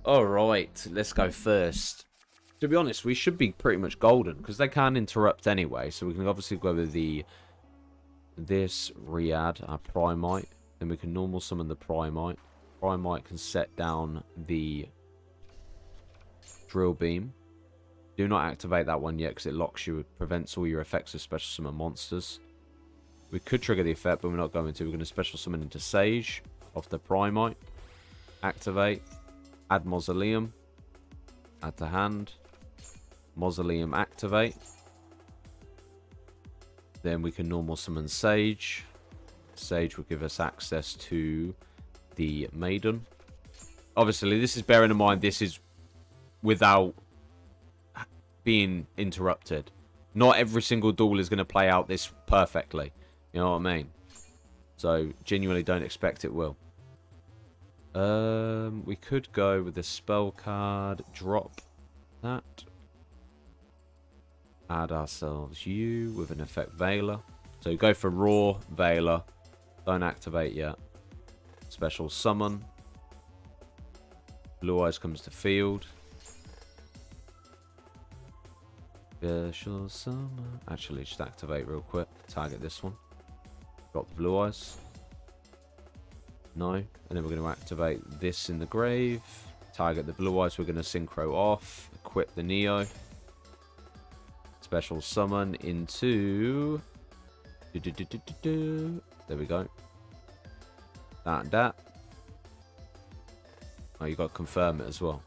Alright, let's go first. To be honest, we should be pretty much golden, because they can interrupt anyway, so we can obviously go with this Riyadh, our Primite. Then we can normal summon the Primite. Primite can set down the Drill Beam. Do not activate that one yet, because it locks you, it prevents all your effects of special summon monsters. We could trigger the effect, but we're not going to. We're going to special summon into Sage off the Primite. Activate. Add Mausoleum. Add to hand. Mausoleum activate. Then we can normal summon Sage. Sage will give us access to the Maiden. Obviously, this is bearing in mind this is without being interrupted. Not every single duel is going to play out this perfectly. You know what I mean? So, genuinely don't expect it will. We could go with the spell card, drop that. Add ourselves you with an effect Veiler. So go for Raw, Veiler. Don't activate yet. Special summon. Blue Eyes comes to field. Special summon. Actually, just activate real quick. Target this one. Drop the Blue Eyes. No. And then we're going to activate this in the grave. Target the Blue Eyes. We're going to synchro off. Equip the Neo. Special summon into... There we go. That and that. Oh, you got to confirm it as well.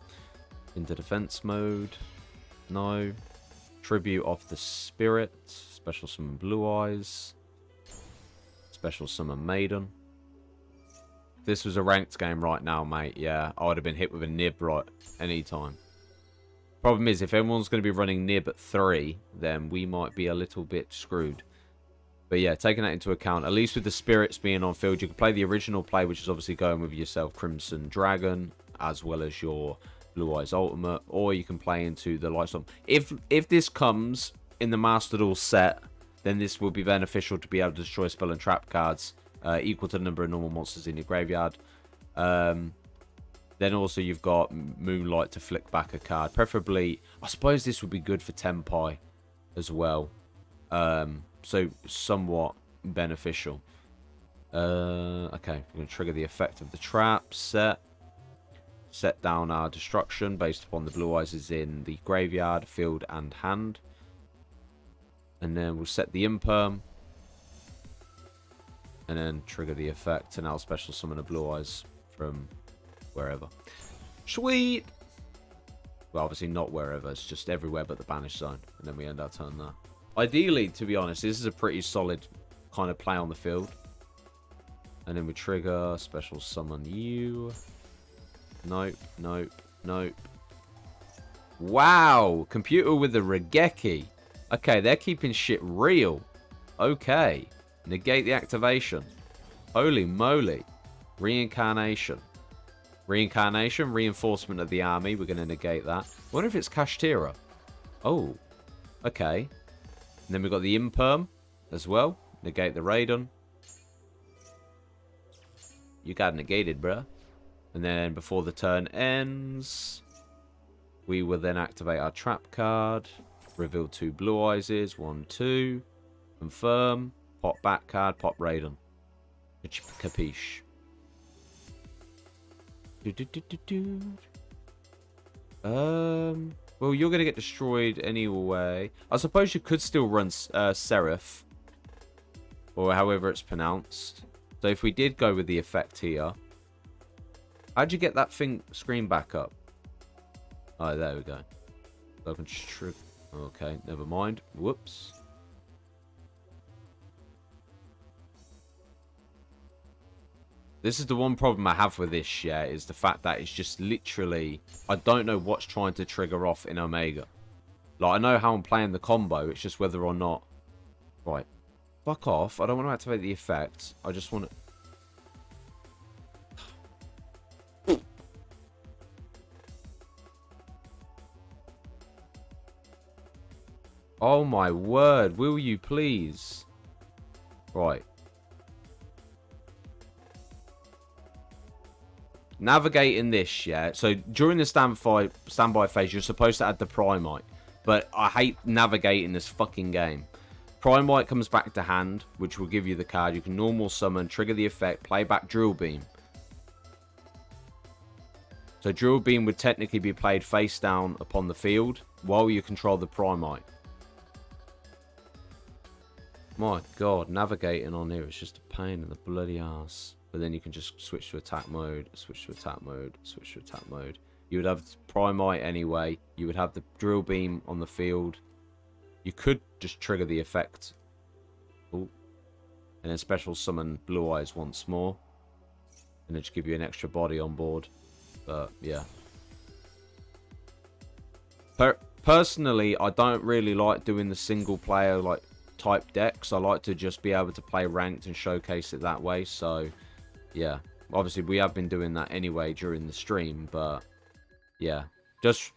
Into defense mode. No. Tribute off the Spirit. Special summon Blue Eyes. Special summon Maiden. This was a ranked game right now, mate. Yeah, I would have been hit with a nib right anytime. Problem is, if everyone's going to be running nib at 3, then we might be a little bit screwed. But yeah, taking that into account, at least with the spirits being on field, you can play the original play, which is obviously going with yourself Crimson Dragon, as well as your Blue Eyes Ultimate, or you can play into the Lightstorm. If this comes in the Master Duel set, then this will be beneficial to be able to destroy spell and trap cards equal to the number of normal monsters in your graveyard. Then also you've got Moonlight to flick back a card. Preferably, I suppose this would be good for Tenpai as well. So somewhat beneficial. Okay, we're going to trigger the effect of the trap. Set down our destruction based upon the Blue Eyes is in the graveyard, field, and hand. And then we'll set the Imperm. And then trigger the effect, and I'll special summon a Blue Eyes from wherever. Sweet! Well, obviously not wherever, it's just everywhere but the Banished Zone. And then we end our turn there. Ideally, to be honest, this is a pretty solid kind of play on the field. And then we trigger, special summon you. Nope, nope, nope. Wow! Computer with the Regeki. Okay, they're keeping shit real. Okay. Negate the activation. Holy moly. Reincarnation. Reincarnation, reinforcement of the army. We're going to negate that. I wonder if it's Kashtira. Oh. Okay. And then we've got the Imperm as well. Negate the Raiden. You got negated, bruh. And then before the turn ends, we will then activate our trap card. Reveal 2 Blue Eyes. 1, 2. Confirm. Pop back card. Pop Raiden. Capiche. Well, you're going to get destroyed anyway. I suppose you could still run Seraph. Or however it's pronounced. So if we did go with the effect here. How'd you get that screen back up? Oh, there we go. So I can okay, never mind. Whoops. This is the one problem I have with this, yeah, is the fact that it's just literally... I don't know what's trying to trigger off in Omega. Like, I know how I'm playing the combo, it's just whether or not... Right. Fuck off. I don't want to activate the effect. I just want to... Oh my word, will you please? Right. navigating this, yeah. So during the standby phase, you're supposed to add the Primite. But I hate navigating this fucking game. Primite comes back to hand, which will give you the card. You can normal summon, trigger the effect, play back DRILLBEAM. So DRILLBEAM would technically be played face down upon the field while you control the Primite. My god, navigating on here is just a pain in the bloody ass. But then you can just switch to attack mode, switch to attack mode, switch to attack mode. You would have Primite anyway. You would have the DRILLBEAM on the field. You could just trigger the effect. Ooh. And then special summon Blue Eyes once more. And then just give you an extra body on board. But, yeah. Personally, I don't really like doing the single player like type decks. I like to just be able to play ranked and showcase it that way. So, yeah. Obviously, we have been doing that anyway during the stream. But, yeah. Just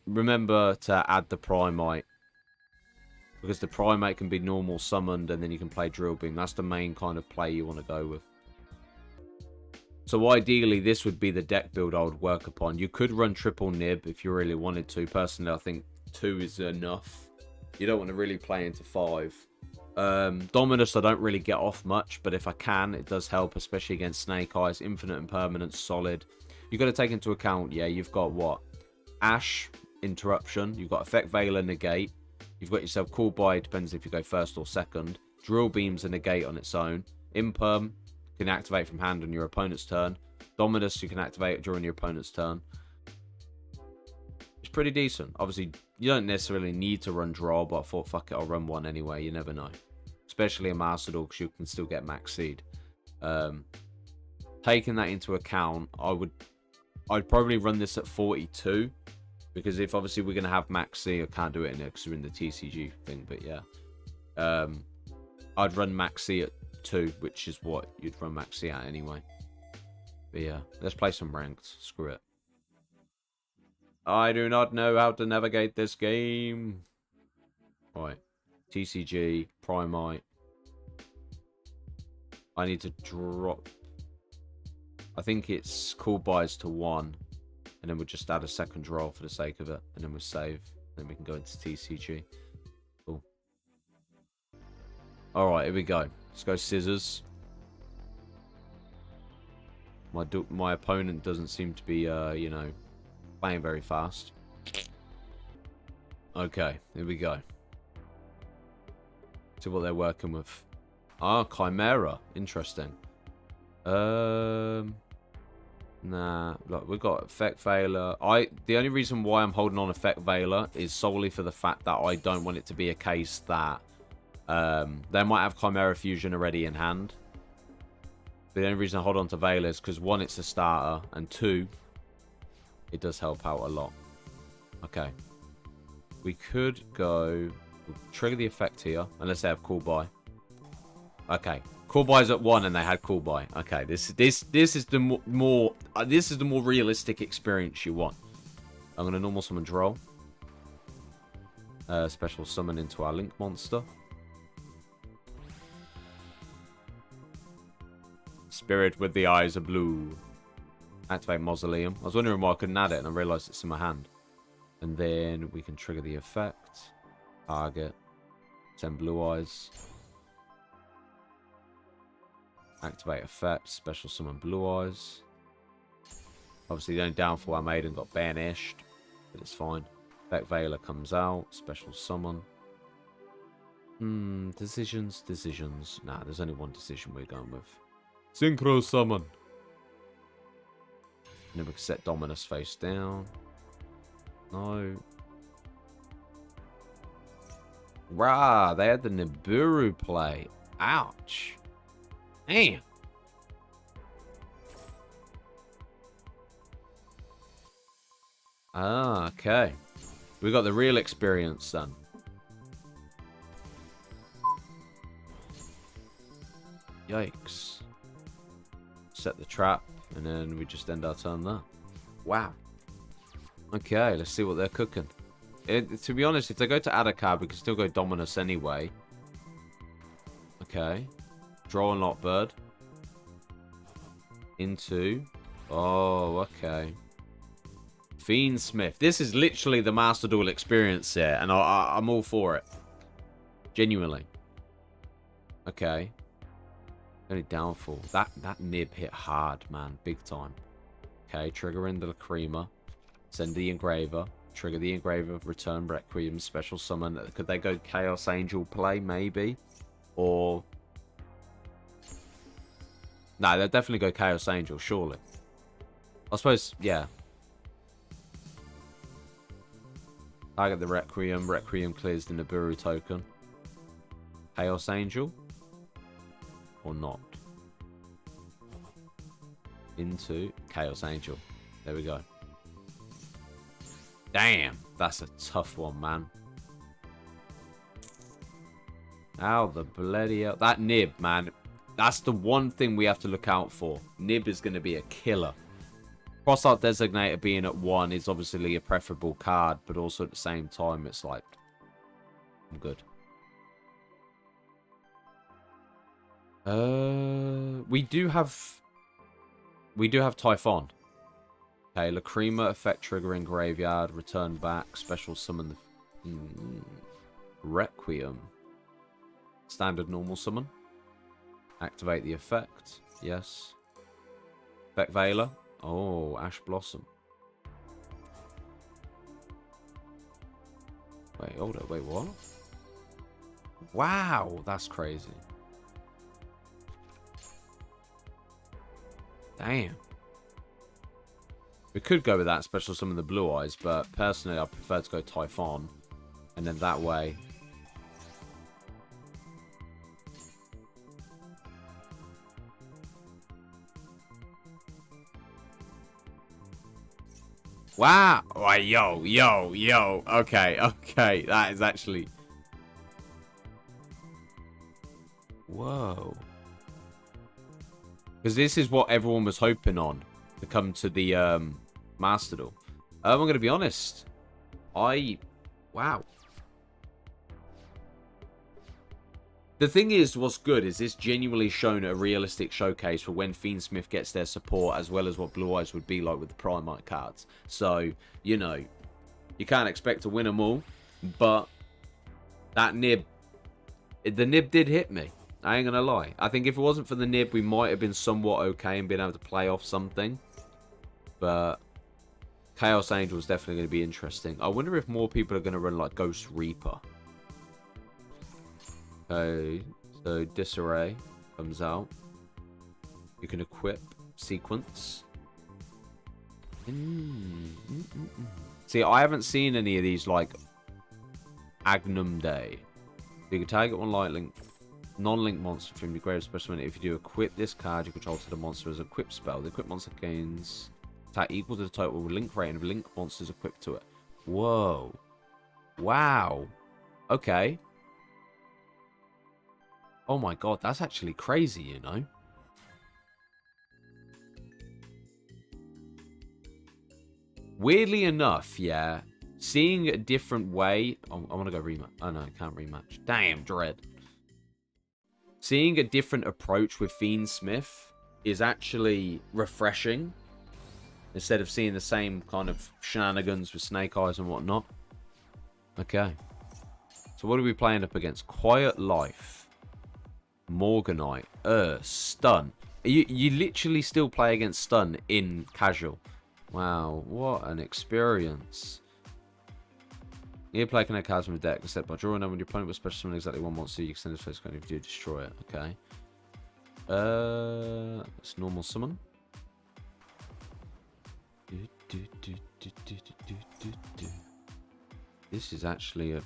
remember to add the Primite. Because the Primate can be normal summoned and then you can play DRILLBEAM. That's the main kind of play you want to go with. So ideally, this would be the deck build I would work upon. You could run triple nib if you really wanted to. Personally, I think 2 is enough. You don't want to really play into 5. Dominus, I don't really get off much, but if I can, it does help, especially against Snake Eyes. Infinite Impermanence, solid. You've got to take into account, yeah, you've got what? Ash, Interruption. You've got Effect Veiler, Negate. You've got yourself Cool Buy, depends if you go first or second. DRILLBEAM's a Negate on its own. Imperm can activate from hand on your opponent's turn. Dominus, you can activate it during your opponent's turn. It's pretty decent. Obviously, you don't necessarily need to run draw, but I thought, fuck it, I'll run one anyway. You never know. Especially a Master because you can still get max seed. Taking that into account, I'd probably run this at 42. Because if obviously we're going to have max C, I can't do it in there because we're in the TCG thing, but yeah. I'd run max C at 2, which is what you'd run max C at anyway. But yeah, let's play some ranked. Screw it. I do not know how to navigate this game. Right. TCG, Primite. I need to drop. I think it's Cool Buys to 1. And then we'll just add a second draw for the sake of it. And then we'll save. Then we can go into TCG. Cool. Alright, here we go. Let's go scissors. My opponent doesn't seem to be, you know, playing very fast. Okay, here we go. See what they're working with. Ah, Chimera. Interesting. Nah, look, we've got Effect Veiler. The only reason why I'm holding on Effect Veiler is solely for the fact that I don't want it to be a case that they might have Chimera Fusion already in hand. The only reason I hold on to Veiler is because 1, it's a starter, and 2, it does help out a lot. Okay. We could go... We'll trigger the effect here, unless they have Cool Buy. Okay. Cool Buy's at 1 and they had Cool Buy. Okay, this is the more realistic experience you want. I'm gonna normal summon Droll. Special summon into our Link monster. Spirit with the eyes of blue. Activate Mausoleum. I was wondering why I couldn't add it and I realised it's in my hand. And then we can trigger the effect. Target. Send Blue Eyes. Activate effect, special summon Blue Eyes. Obviously the only downfall I made and got banished, but it's fine. Effect Veiler comes out, special summon. Decisions. Nah, there's only one decision we're going with. Synchro summon. And then we can set Dominus face down. No. Rah, they had the Nibiru play. Ouch. Damn. Ah, okay. We got the real experience then. Yikes. Set the trap, and then we just end our turn there. Wow. Okay, let's see what they're cooking. To be honest, if they go to add a card, we can still go Dominus anyway. Okay. Draw and Lock Bird. Into Oh, okay. Fiendsmith. This is literally the Master Duel experience here, and I'm all for it. Genuinely. Okay. Only downfall. That nib hit hard, man. Big time. Okay, trigger in the Lacrima. Send the Engraver. Trigger the Engraver. Return Requiem. Special summon. Could they go Chaos Angel play? Maybe. Or... No, they'll definitely go Chaos Angel, surely. I suppose, yeah. Target the Requiem. Requiem clears the Nibiru token. Chaos Angel? Or not? Into Chaos Angel. There we go. Damn, that's a tough one, man. How the bloody hell. That nib, man. That's the one thing we have to look out for. Nib is going to be a killer. Cross-Art Designator being at 1 is obviously a preferable card, but also at the same time, it's like, I'm good. We do have Typhon. Okay, Lacrima, effect triggering graveyard, return back, special summon the Requiem. Standard normal summon. Activate the effect. Yes. Effect Veiler. Oh, Ash Blossom. Wait, hold up. Wait, what? Wow, that's crazy. Damn. We could go with that special summon the Blue Eyes, but personally I prefer to go Typhon. And then that way... Wow! Oh, yo. Okay. That is actually... Whoa. Because this is what everyone was hoping on to come to the Master Duel. I'm going to be honest. Wow. The thing is, what's good is this genuinely shown a realistic showcase for when Fiendsmith gets their support, as well as what Blue Eyes would be like with the PRIMITE cards. So, you know, you can't expect to win them all, but that nib, the nib did hit me. I ain't gonna lie. I think if it wasn't for the nib, we might have been somewhat okay and been able to play off something. But Chaos Angel is definitely going to be interesting. I wonder if more people are going to run like Ghost Reaper. Okay, so Disarray comes out. You can equip Sequence. See, I haven't seen any of these like Agnum Day. You can target one light link, non-link monster from your grave specimen. If you do equip this card, you control to the monster as an equip spell. The equip monster gains attack equal to the total link rating of link monsters equipped to it. Whoa. Wow. Okay. Oh my god, that's actually crazy, you know? Weirdly enough, yeah, seeing a different way... Oh, I want to go rematch. Oh no, I can't rematch. Damn, dread. Seeing a different approach with Fiendsmith is actually refreshing. Instead of seeing the same kind of shenanigans with Snake Eyes and whatnot. Okay. So what are we playing up against? Quiet Life. Morganite. Stun. You literally still play against Stun in casual. Wow, what an experience. You play connect cards from the deck, except by drawing them when your opponent will special summon exactly one monster, you can send this face card if you do destroy it. Okay. It's normal summon. This is actually a...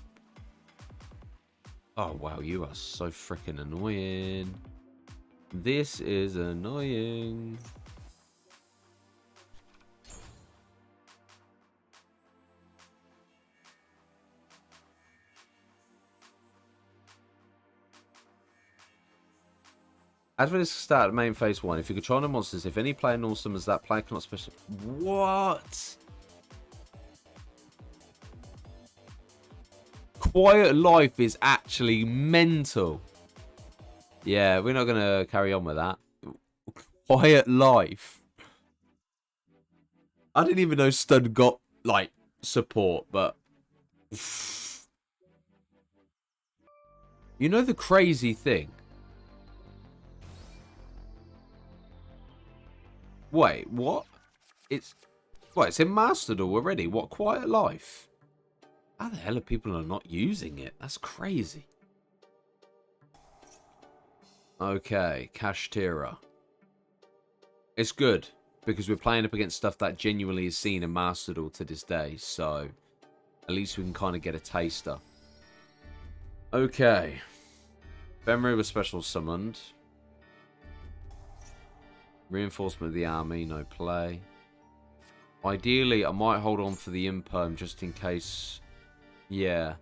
Oh, wow, you are so freaking annoying. This is annoying. As for this start main phase 1, if you control no monsters, if any player normal summons that player cannot special... What? Quiet Life is actually mental. Yeah, we're not going to carry on with that. Quiet Life. I didn't even know stun got, like, support, but... You know the crazy thing? Wait, what? It's... What, it's in Mastered already? What, Quiet Life? How the hell are people not using it? That's crazy. Okay, Kashtira. It's good, because we're playing up against stuff that genuinely is seen and mastered all to this day, so at least we can kind of get a taster. Okay. Benru was special summoned. Reinforcement of the army, no play. Ideally, I might hold on for the imperm just in case. Yeah.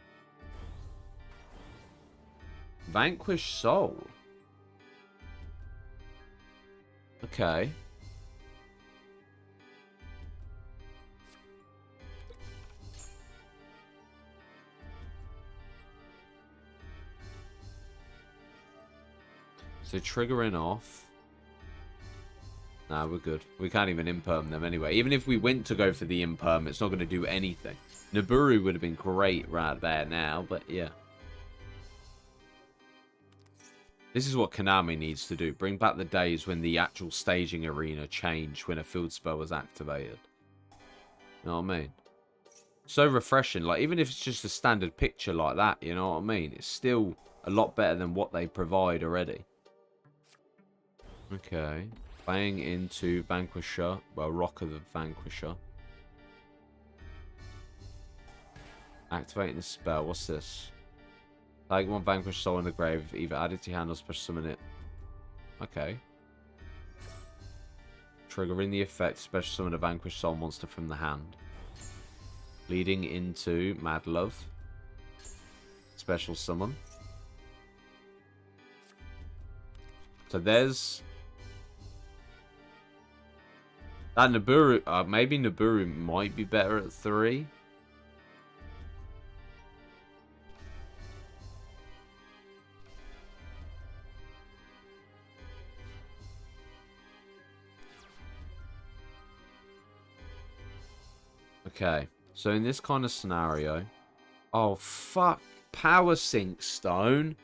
Vanquish Soul. Okay. So triggering off. Nah, we're good. We can't even imperm them anyway. Even if we went to go for the imperm, it's not going to do anything. Nibiru would have been great right there now, but yeah. This is what Konami needs to do. Bring back the days when the actual staging arena changed when a field spell was activated. You know what I mean? So refreshing. Like, even if it's just a standard picture like that, you know what I mean? It's still a lot better than what they provide already. Okay. Playing into Vanquisher. Well, Rocker the Vanquisher. Activating the spell. What's this? Take one Vanquish Soul in the grave. Either add it to your hand or special summon it. Okay. Triggering the effect. Special summon a Vanquish Soul monster from the hand. Leading into Mad Love. Special summon. So there's... That Nibiru... maybe Nibiru might be better at 3. Okay. So in this kind of scenario... Oh, fuck. Power Sync Stone.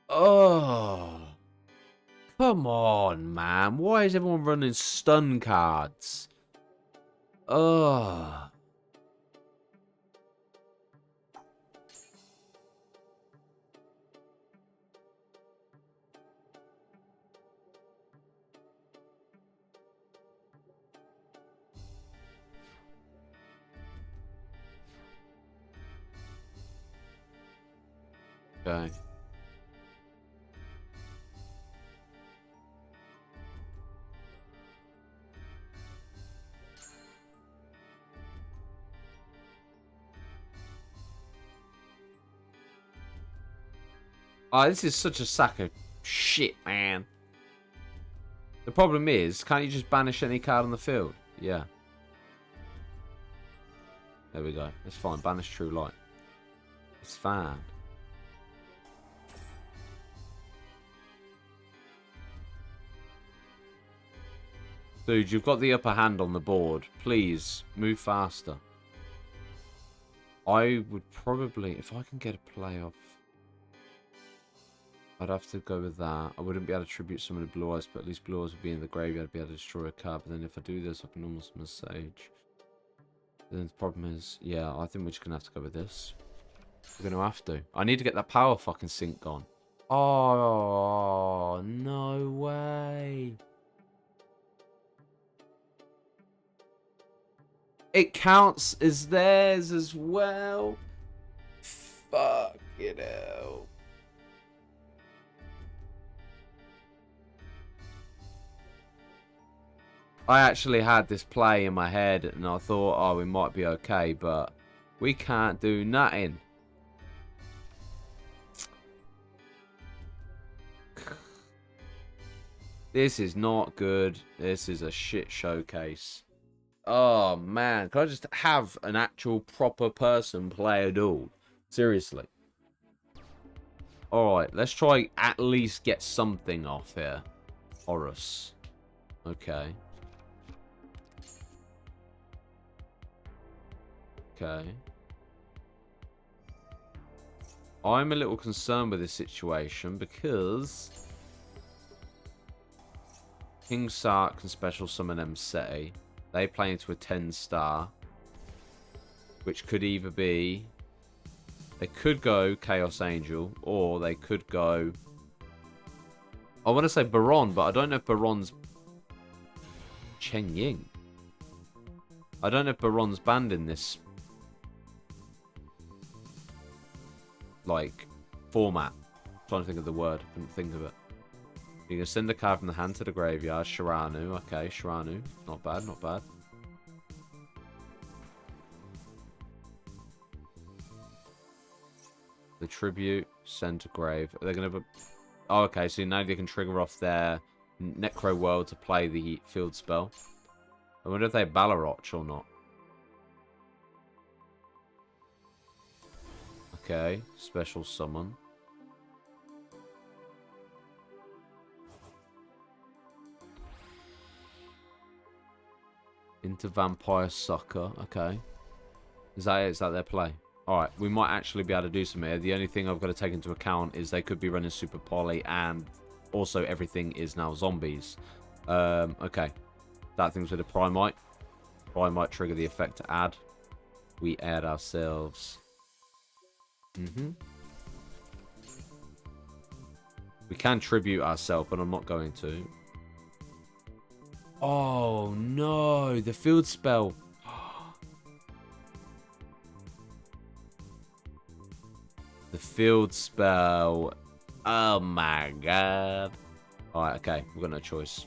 Oh... Come on, man. Why is everyone running stun cards? Ugh. Okay. Oh, this is such a sack of shit, man. The problem is, can't you just banish any card on the field? Yeah. There we go. It's fine. Banish True Light. It's fine. Dude, you've got the upper hand on the board. Please, move faster. I would probably, if I can get a playoff, I'd have to go with that. I wouldn't be able to tribute some of the Blue Eyes, but at least Blue Eyes would be in the graveyard. I'd be able to destroy a card. But then if I do this, I can almost summon Sage. Then the problem is, yeah, I think we're just going to have to go with this. We're going to have to. I need to get that power fucking sync gone. Oh, no way. It counts as theirs as well. Fuck it out. I actually had this play in my head and I thought, oh, we might be okay, but we can't do nothing. This is not good. This is a shit showcase. Oh, man. Can I just have an actual proper person play a duel? Seriously. Alright, let's try at least get something off here. Horus. Okay. Okay. I'm a little concerned with this situation because King Sark can special summon Mseti. They play into a 10-star, which could either be... They could go Chaos Angel, or they could go... I want to say Baron, but I don't know if Baron's... Cheng Ying. I don't know if Baron's banned in this... like, format. I'm trying to think of the word. I couldn't think of it. You can send a card from the hand to the graveyard. Shiranu. Okay, Shiranu. Not bad, not bad. The tribute, send to grave. They're going to... Oh, okay, so now they can trigger off their Necro World to play the field spell. I wonder if they Baloroch or not. Okay, special summon. Into Vampire Sucker. Okay. Is that it? Is that their play? Alright, we might actually be able to do some here. The only thing I've got to take into account is they could be running Super Poly, and also everything is now zombies. Okay. That thing's with a Primite. Primite trigger the effect to add. We add ourselves. We can tribute ourselves, but I'm not going to. Oh no, the field spell. The field spell. Oh my god. Alright, okay, we've got no choice.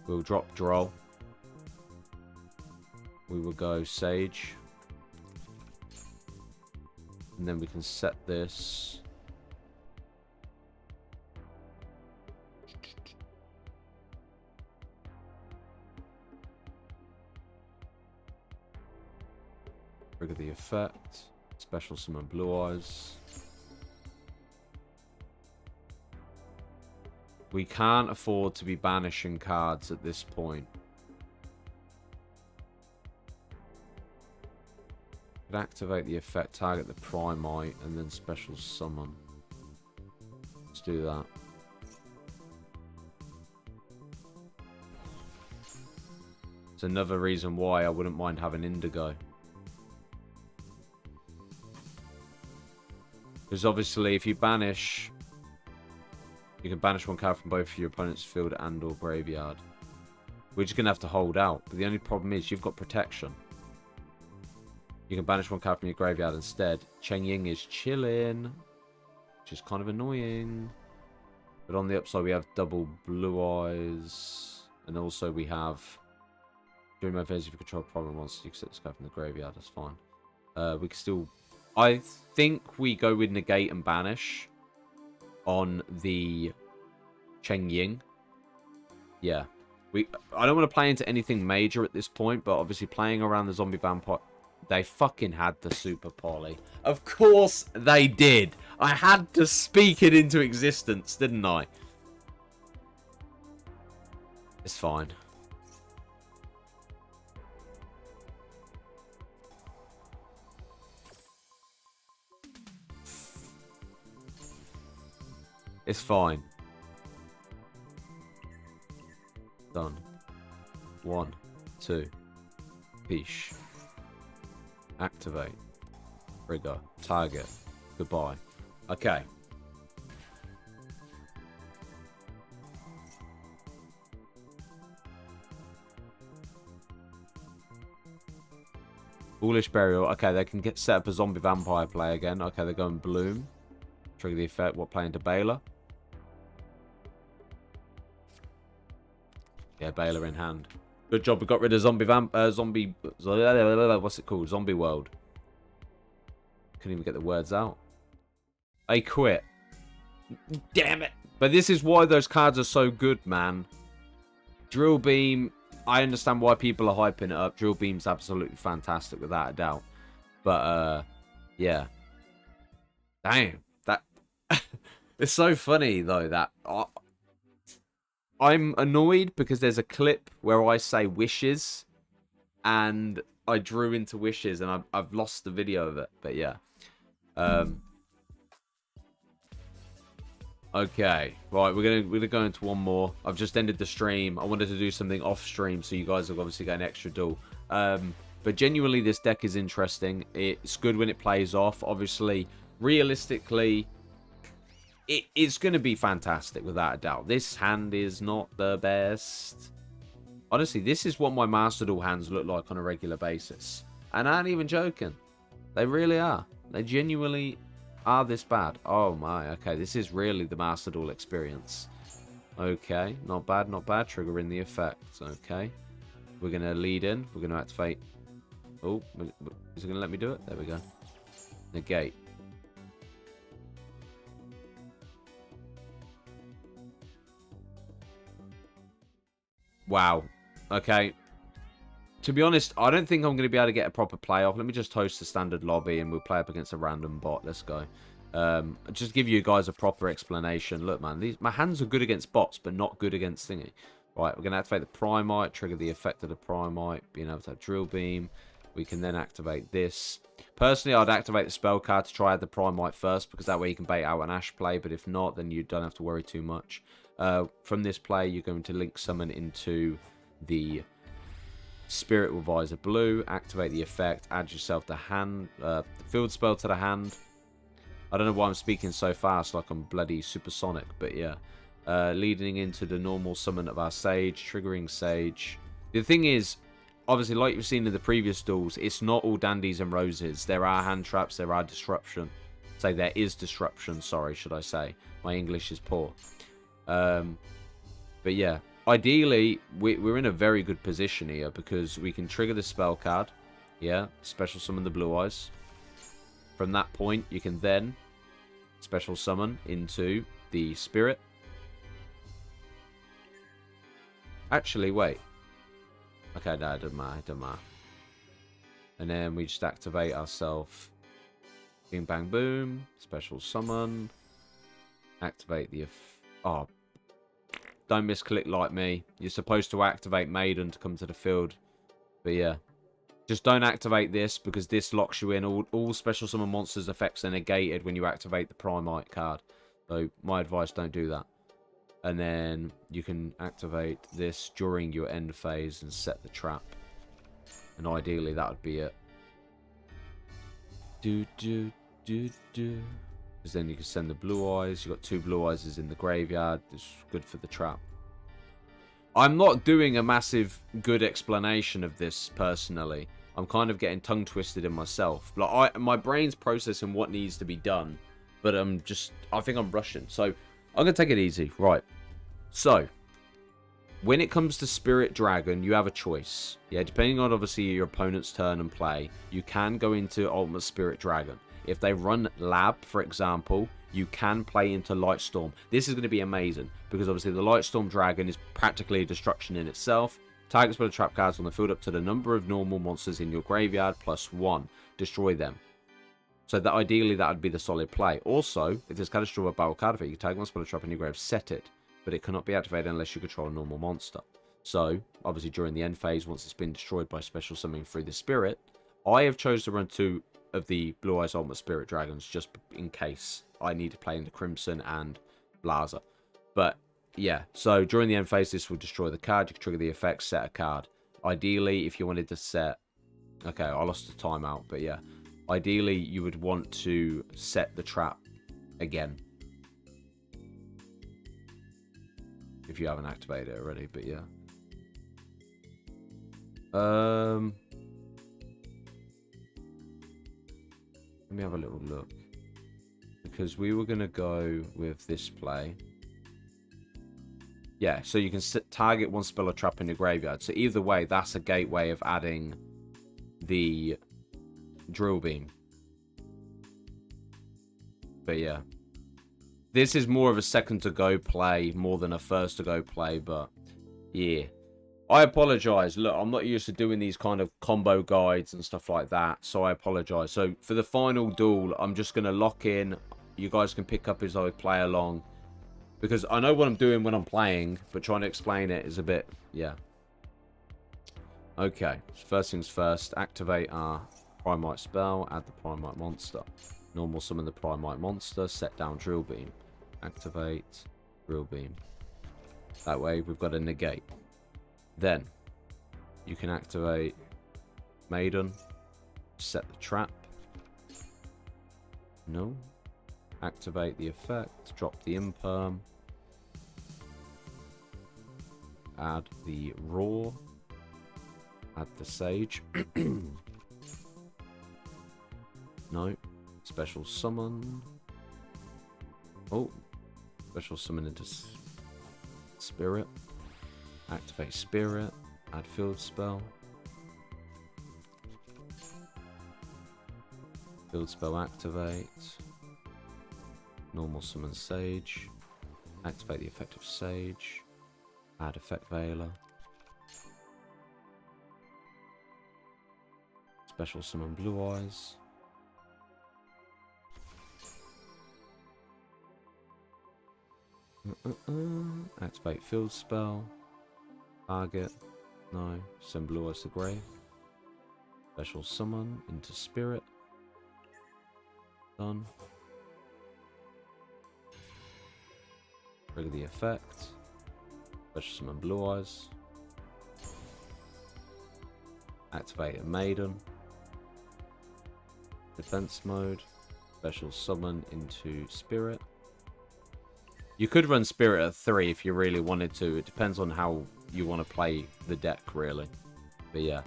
We'll drop Droll. We will go Sage. And then we can set this. Trigger the effect. Special summon Blue Eyes. We can't afford to be banishing cards at this point. Activate the effect, target the Primite, and then special summon. Let's do that. It's another reason why I wouldn't mind having Indigo. Because obviously if you banish, you can banish one card from both your opponent's field and or graveyard. We're just going to have to hold out. But the only problem is you've got protection. You can banish one card from your graveyard instead. Cheng Ying is chilling, which is kind of annoying. But on the upside, we have double Blue Eyes. And also we have... During my phase, if you control problem monsters, you can set this card from the graveyard. That's fine. We can still... I think we go with Negate and Banish on the Cheng Ying. Yeah. I don't want to play into anything major at this point, but obviously playing around the Zombie Vampire... They fucking had the Super Poly. Of course they did. I had to speak it into existence, didn't I? It's fine. It's fine. Done. 1, 2. Peace. Activate. Trigger. Target. Goodbye. Okay. Foolish Burial. Okay, they can get set up a zombie vampire play again. Okay, they're going Bloom. Trigger the effect. What, playing to Baylor? Yeah, Baylor in hand. Good job, we got rid of what's it called? Zombie World. Couldn't even get the words out. I quit. Damn it. But this is why those cards are so good, man. Drill Beam, I understand why people are hyping it up. Drill Beam's absolutely fantastic, without a doubt. But, yeah. Damn. That... It's so funny, though, that... I'm annoyed because there's a clip where I say wishes, and I drew into wishes, and I've lost the video of it. But yeah. Okay, right, we're gonna go into one more. I've just ended the stream. I wanted to do something off stream, so you guys have obviously got an extra duel. But genuinely, this deck is interesting. It's good when it plays off. Obviously, realistically, it's going to be fantastic without a doubt. This hand is not the best. Honestly, this is what my Master Duel hands look like on a regular basis. And I ain't even joking. They really are. They genuinely are this bad. Oh my, okay. This is really the Master Duel experience. Okay, not bad, not bad. Triggering the effect. Okay. We're going to lead in. We're going to activate. Oh, is it going to let me do it? There we go. Negate. Wow. Okay. To be honest, I don't think I'm going to be able to get a proper playoff. Let me just host the standard lobby and we'll play up against a random bot. Let's go. Just give you guys a proper explanation. Look, man, my hands are good against bots, but not good against thingy. Right, we're going to activate the Primite, trigger the effect of the Primite, being able to have Drill Beam. We can then activate this. Personally, I'd activate the spell card to try the Primite first, because that way you can bait out an Ash play, but if not, then you don't have to worry too much. From this play, you're going to link summon into the Spirit with Visor Blue, activate the effect, add yourself the hand, the field spell to the hand. I don't know why I'm speaking so fast, like I'm bloody supersonic, but yeah. Leading into the normal summon of our Sage, triggering Sage. The thing is, obviously, like you've seen in the previous duels, it's not all dandies and roses. There are hand traps, there are disruption. Say there is disruption, sorry, should I say. My English is poor. But yeah, ideally, we're in a very good position here because we can trigger the spell card. Yeah, special summon the Blue Eyes. From that point, you can then special summon into the Spirit. Actually, wait. Okay, no, it doesn't matter. It doesn't matter. And then we just activate ourselves. Bing, bang, boom. Special summon. Activate the... Oh. Don't misclick like me. You're supposed to activate Maiden to come to the field. But yeah. Just don't activate this because this locks you in. All special summon monsters' effects are negated when you activate the Primite card. So my advice, don't do that. And then you can activate this during your end phase and set the trap. And ideally that would be it. Because then you can send the Blue Eyes. You've got 2 Blue Eyes in the graveyard. It's good for the trap. I'm not doing a massive good explanation of this personally. I'm kind of getting tongue twisted in myself. Like my brain's processing what needs to be done. But I think I'm rushing. So I'm going to take it easy. Right. So, when it comes to Spirit Dragon, you have a choice. Yeah, depending on, obviously, your opponent's turn and play, you can go into Ultimate Spirit Dragon. If they run Lab, for example, you can play into Lightstorm. This is going to be amazing, because obviously the Lightstorm Dragon is practically a destruction in itself. Target spell trap cards on the field up to the number of normal monsters in your graveyard, +1. Destroy them. So that ideally that would be the solid play. Also, if there's catastrophic battle card effect, you tag one spell trap in your grave, set it. But it cannot be activated unless you control a normal monster. So, obviously during the end phase, once it's been destroyed by special summoning through the Spirit, I have chosen to run 2 of the Blue Eyes Ultimate Spirit Dragons just in case I need to play into Crimson and Blazer. But yeah, so during the end phase, this will destroy the card. You can trigger the effect, set a card. Ideally, if you wanted to set... Okay, I lost the timeout, but yeah. Ideally, you would want to set the trap again. If you haven't activated it already, but yeah. Let me have a little look. Because we were going to go with this play. Yeah, so you can target one spell or trap in your graveyard. So either way, that's a gateway of adding the Drill Beam. But yeah. This is more of a second to go play more than a first to go play, but yeah. I apologize. Look, I'm not used to doing these kind of combo guides and stuff like that, so I apologize. So for the final duel, I'm just going to lock in. You guys can pick up as I play along. Because I know what I'm doing when I'm playing, but trying to explain it is a bit, yeah. Okay, first things first, activate our Primite spell, add the Primite monster. Normal summon the Primite monster, set down Drill Beam. Activate Drill Beam. That way we've got a negate. Then you can activate Maiden, set the trap. No. Activate the effect, drop the imperm. Add the Roar. Add the Sage. No. Special summon. Oh. Special summon into Spirit. Activate Spirit. Add field spell. Field spell activate. Normal summon Sage. Activate the effect of Sage. Add effect Veiler. Special summon Blue Eyes. Activate field spell. Target. No. Send Blue Eyes to grave. Special summon into Spirit. Done. Trigger the effect. Special summon Blue Eyes. Activate a Maiden. Defense mode. Special summon into Spirit. You could run Spirit at 3 if you really wanted to. It depends on how you want to play the deck, really. But yeah.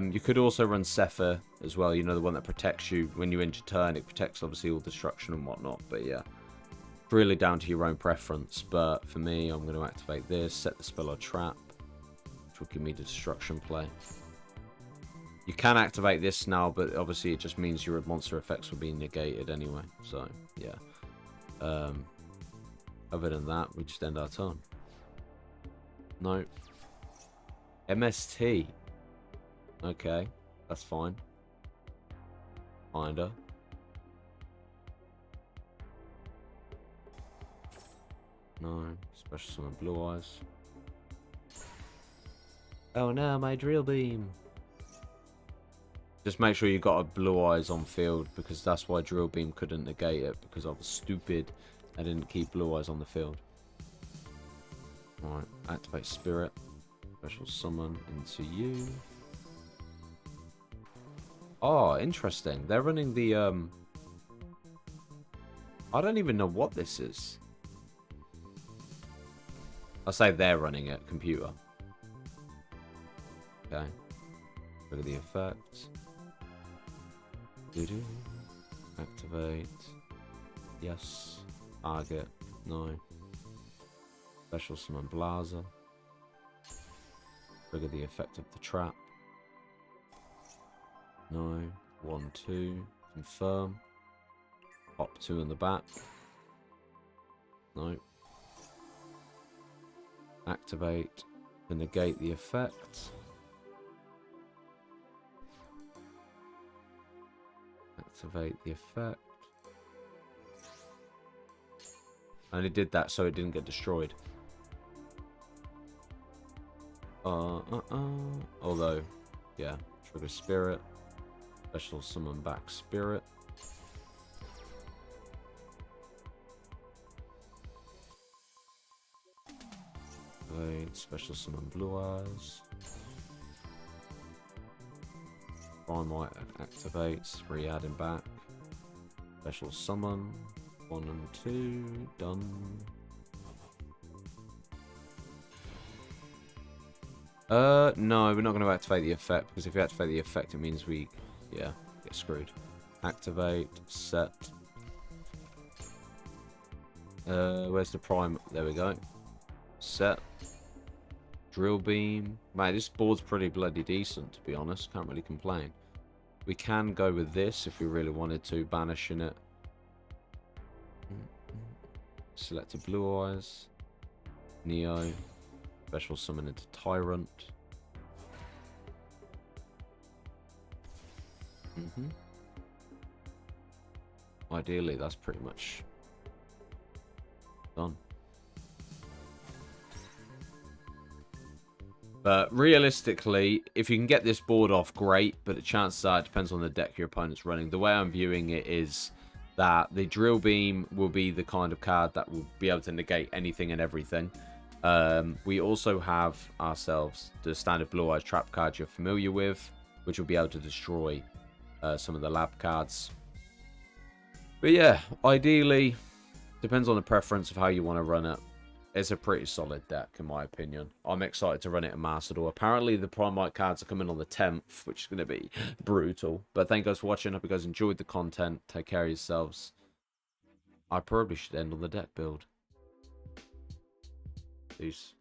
You could also run Sepher as well. You know, the one that protects you when you enter turn. It protects, obviously, all destruction and whatnot. But yeah. It's really down to your own preference. But for me, I'm going to activate this. Set the spell or trap. Which will give me the destruction play. You can activate this now, but obviously it just means your monster effects will be negated anyway. So, yeah. Other than that, we just end our turn. No. MST. Okay, that's fine. Kinda. No. Special summon Blue Eyes. Oh no, my Drill Beam. Just make sure you got a Blue Eyes on field, because that's why Drill Beam couldn't negate it, because I was stupid. I didn't keep Blue Eyes on the field. Alright, activate Spirit. Special summon into you. Oh, interesting. They're running the, I don't even know what this is. I'll say they're running it, computer. Okay. Look at the effect. Doo-doo. Activate. Yes. Target. No. Special summon Blazer. Trigger the effect of the trap. No. 1, 2. Confirm. Pop 2 in the back. No. Activate to negate the effect. Activate the effect. I only did that so it didn't get destroyed. Although, yeah, trigger Spirit. Special summon back Spirit. Wait, special summon Blue Eyes. PRIMITE activates, re-adding back. Special summon. 1 and 2, done. No, we're not going to activate the effect, because if you activate the effect, it means we, yeah, get screwed. Activate, set. Where's the prime? There we go. Set. Drill Beam. Man, this board's pretty bloody decent, to be honest. Can't really complain. We can go with this if we really wanted to, banishing it. Select a Blue Eyes. Neo. Special summon into Tyrant. Ideally, that's pretty much done. But realistically, if you can get this board off, great. But the chances are it depends on the deck your opponent's running. The way I'm viewing it is that the Drill Beam will be the kind of card that will be able to negate anything and everything. We also have ourselves the standard Blue Eyes trap card you're familiar with, which will be able to destroy some of the lab cards. But yeah, ideally, depends on the preference of how you want to run it. It's a pretty solid deck, in my opinion. I'm excited to run it in Macedor. Apparently, the PRIMITE cards are coming on the 10th, which is going to be brutal. But thank you guys for watching. Hope you guys enjoyed the content. Take care of yourselves. I probably should end on the deck build. Peace.